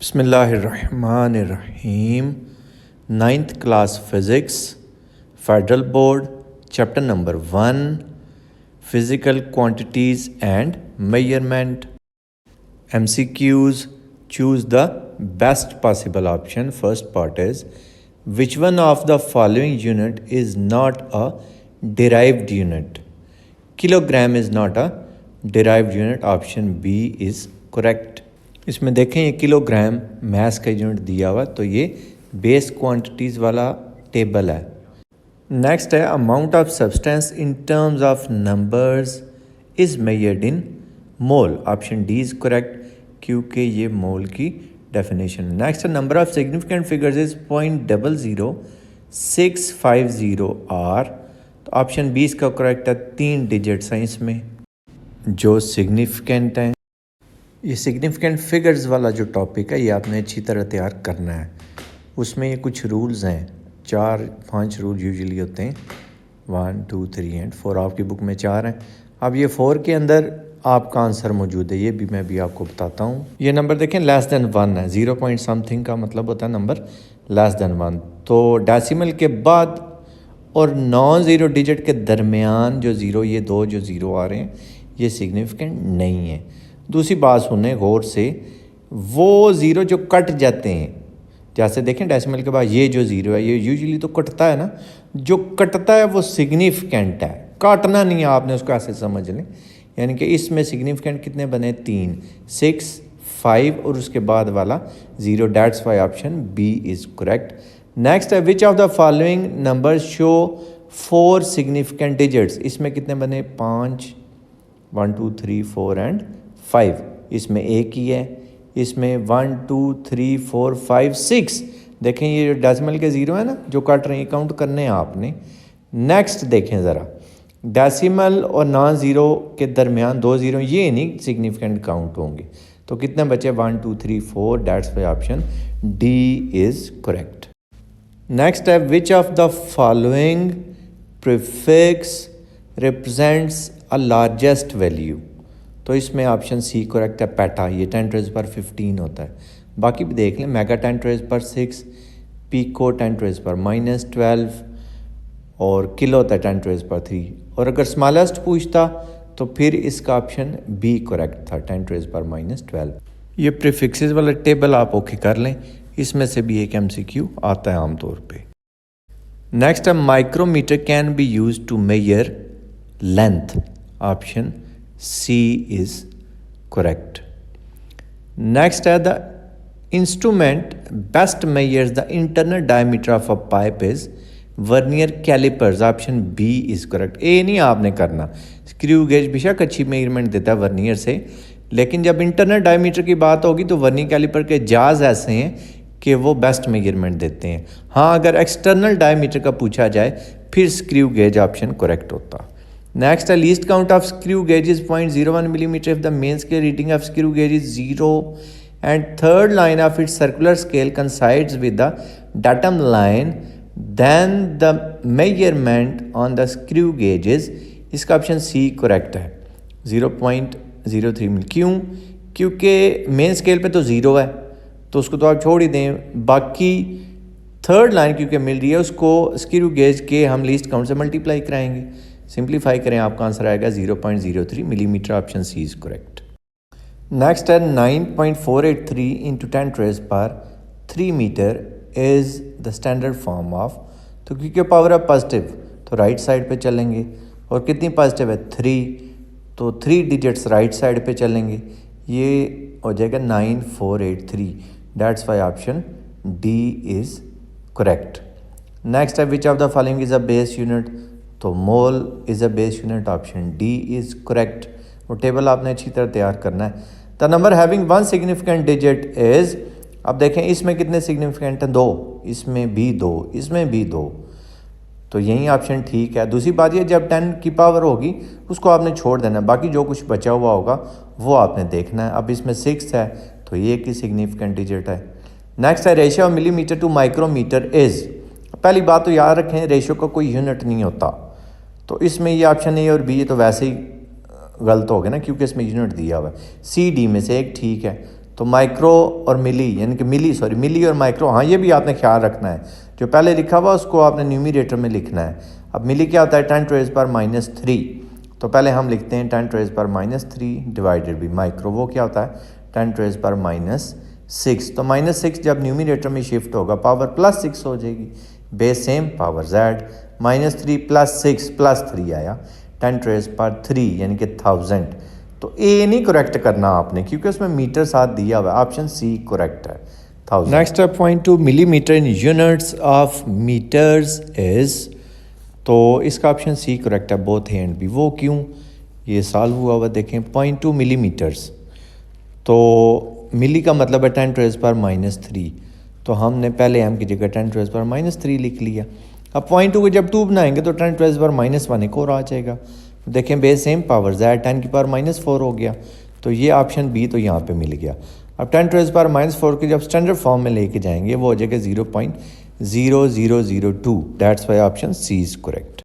बिस्मिल्लाहिर्रहमानिर्रहीम। 9th class physics federal board chapter number 1 physical quantities and measurement. MCQs, choose the best possible option. First part is, which one of the following unit is not a derived unit? Kilogram is not a derived unit. Option B is correct. इसमें देखें ये kilogram mess का unit दिया हुआ, तो ये base quantities वाला table है। नेक्स्ट है, amount of substance in terms of numbers is measured in mole. Option D is correct, क्योंकि ये मोल की डेफिनेशन। नेक्स्ट है, number of significant figures is 0.00650 are. तो ऑप्शन बी इसका करेक्ट है। 3 डिजिट्स हैं इसमें जो सिग्निफिकेंट हैं। ये सिग्निफिकेंट फिगर्स वाला जो टॉपिक है ये आपने अच्छी तरह तैयार करना है। उसमें ये कुछ रूल्स हैं, 4-5 रूल यूजुअली होते हैं, 1 2 3 एंड 4। आपकी बुक में 4 हैं। अब ये 4 के अंदर आपका आंसर मौजूद है, ये भी मैं भी आपको बताता हूँ। ये नंबर देखें, लेस देन 1 है। 0 पॉइंट समथिंग का मतलब होता है नंबर लेस देन 1। तो डेसिमल के बाद और नॉन ज़ीरो डिजिट के दरमियान जो ज़ीरो, ये 2 जो ज़ीरो आ रहे हैं ये सिग्निफिकेंट नहीं है। दूसरी बात सुने गौर से, वो ज़ीरो जो कट जाते हैं, जैसे देखें डेसिमल के बाद ये जो ज़ीरो है ये यूजुअली तो कटता है ना, जो कटता है वो सिग्निफिकेंट है। काटना नहीं है आपने, उसको ऐसे समझ लें। यानी कि इसमें सिग्निफिकेंट कितने बने? 3, 6, 5 और उसके बाद वाला 0। That's why option B is correct. Next है, which of the following number show 4 significant digits. इसमें कितने बने? 5, 1 2 3 4 एंड 5। इसमें एक ही है। इसमें 1 2 3 4 5 6। देखें ये जो डेसिमल के ज़ीरो है ना जो कट रहे हैं, काउंट करने हैं आपने। नेक्स्ट देखें ज़रा, डेसिमल और नॉन ज़ीरो के दरमियान 2 ज़ीरो, ये नहीं सिग्निफिकेंट काउंट होंगे। तो कितने बचे? 1 2 3 4। That's why option D is correct. Next है, which of the following prefix represents a largest value. तो इसमें ऑप्शन सी करेक्ट है, पेटा। ये 10⁻15 होता है। बाकी भी देख लें, मेगा 10⁻6, पीको 10⁻−12 और किलो होता है 10⁻3। और अगर स्मॉलेस्ट पूछता तो फिर इसका ऑप्शन बी करेक्ट था, 10⁻12। ये प्रीफिक्सेस वाला टेबल आप ओके कर लें, इसमें से भी एक MCQ आता है आमतौर पे। नेक्स्ट है, micrometer can be use to measure length. Option C is correct. Next है, the instrument best measures the internal diameter of a pipe is vernier calipers. Option B is correct. A नहीं आपने करना। Screw gauge बेशक अच्छी measurement देता है vernier से, लेकिन जब इंटरनल डायमीटर की बात होगी तो वर्नियर कैलिपर के जाज ऐसे हैं कि वो बेस्ट मेजरमेंट देते हैं। हाँ, अगर एक्सटर्नल डायमीटर का पूछा जाए फिर स्क्रू गेज ऑप्शन करेक्ट होता। Next, the least count of screw gauge is 0.01 millimeter if the main scale reading of screw gauge is 0 and third line of its circular scale coincides with the datum line, then the measurement on the screw gauge is, इसका option C correct है, 0.03 मिल। क्यों? क्योंकि main scale पे तो 0 है तो उसको तो आप छोड़ ही दें। बाकी थर्ड लाइन क्योंकि मिल रही है उसको स्क्रू गेज के हम लीस्ट काउंट से मल्टीप्लाई कराएंगे। सिंप्लीफाई करें, आपका आंसर आएगा 0.03 millimetre. Option C is correct. Next है, 9.483 into 10⁻3 metre is the standard form of. तो क्योंकि पावर है पॉजिटिव तो राइट साइड पे चलेंगे, और कितनी पॉजिटिव है? 3, तो 3 डिजिट्स राइट साइड पे चलेंगे। ये हो जाएगा 9483। That's why option D is correct. Next है, which of the following is a base unit. तो mole is a base unit. Option D is correct. वो टेबल आपने अच्छी तरह तैयार करना है। The number having 1 significant digit is, अब देखें इसमें कितने सिग्निफिकेंट हैं? 2, इसमें भी 2, इसमें भी 2। तो यही ऑप्शन ठीक है। दूसरी बात ये, जब 10 की पावर होगी उसको आपने छोड़ देना है, बाकी जो कुछ बचा हुआ होगा वो आपने देखना है। अब इसमें 6 है तो ये एक ही सिग्निफिकेंट डिजिट है। नेक्स्ट है, ratio of millimetre to micrometre is. पहली बात तो याद रखें, रेशियो का कोई यूनिट नहीं होता। तो इसमें ये ऑप्शन ए और बी ये तो वैसे ही गलत हो गया ना, क्योंकि इसमें यूनिट दिया हुआ है। सी डी में से एक ठीक है। तो माइक्रो और मिली यानी कि मिली और माइक्रो, हाँ ये भी आपने ख्याल रखना है, जो पहले लिखा हुआ उसको आपने न्यूमरेटर में लिखना है। अब मिली क्या होता है 10⁻³ तो पहले हम लिखते हैं 10⁻³ डिवाइडेड बाई माइक्रो, वो क्या होता है 10⁻⁶। तो -6 जब न्यूमरेटर में शिफ्ट होगा पावर +6 हो जाएगी, बेस सेम पावर z, -3 + 6 + 3 आया 10⁻³ यानी कि 1000। तो ए नहीं करेक्ट करना आपने क्योंकि उसमें मीटर साथ दिया हुआ है, ऑप्शन सी करेक्ट है 1000। नेक्स्ट है point 2 millimetre in units of metres is, तो इसका ऑप्शन सी करेक्ट है बोथ ए एंड बी। वो क्यों, ये सॉल्व हुआ देखें 0.2 मिलीमीटर्स, तो मिली का मतलब है 10⁻³ तो हमने पहले m की जगह 10⁻³ लिख लिया। अब 0.2 को जब 2 बनाएंगे तो 10⁻⁻1 एक और आ जाएगा। देखें बेस सेम पावर z 10⁻⁻4 हो गया, तो ये ऑप्शन बी तो यहाँ पे मिल गया। अब 10⁻⁻4 के जब स्टैंडर्ड फॉर्म में लेके जाएंगे वो हो जाएगा 0.0002, that's why option C is correct.